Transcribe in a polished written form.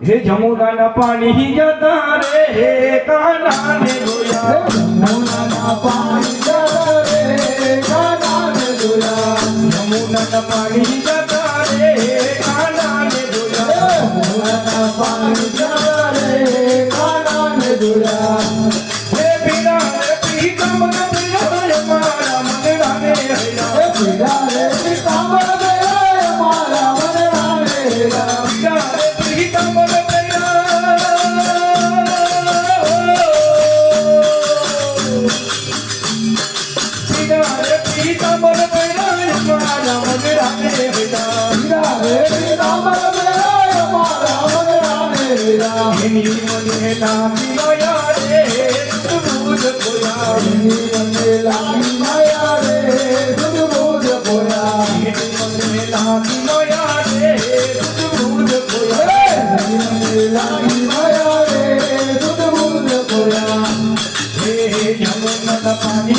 हे जमुना न पानी जता रे हे काना ने धोया जमुना ना पानी जता रे काना ने धोया जमुना न पानी जता रे हे काना ने धोया जमुना ना पानी जता रे काना ने धोया हे बिना रे पीतम न पिया मारा मन राने हैया हे पीड़ा रे पीतम ने मारा मन राने हैया बिना रे पीतम न पिया बिना रे पीतम न पिया मारा मन राने हैया पीड़ा रे पीतम ने मारा मन राने हैया एनी मने लागी माया रे दूध खोया एनी मने लागी माया रे दूध खोया एनी मने लागी माया रे दूध खोया एनी मने लागी माया रे दूध खोया हे जमुना न पानी